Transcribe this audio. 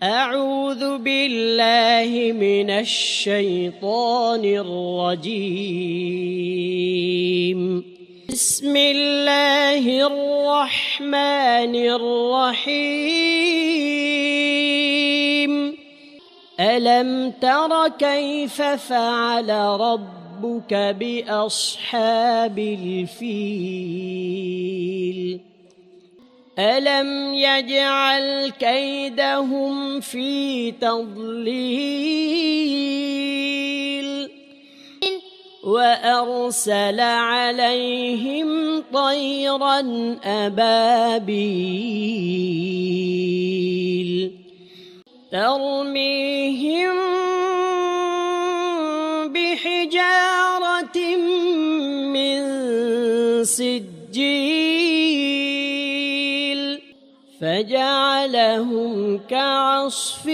أعوذ بالله من الشيطان الرجيم. بسم الله الرحمن الرحيم. ألم تر كيف فعل ربك بأصحاب الفيل؟ ألم يجعل كيدهم في تضليل وأرسل عليهم طيرا أبابيل ترميهم بحجارة من سجيل فجعلهم كعصف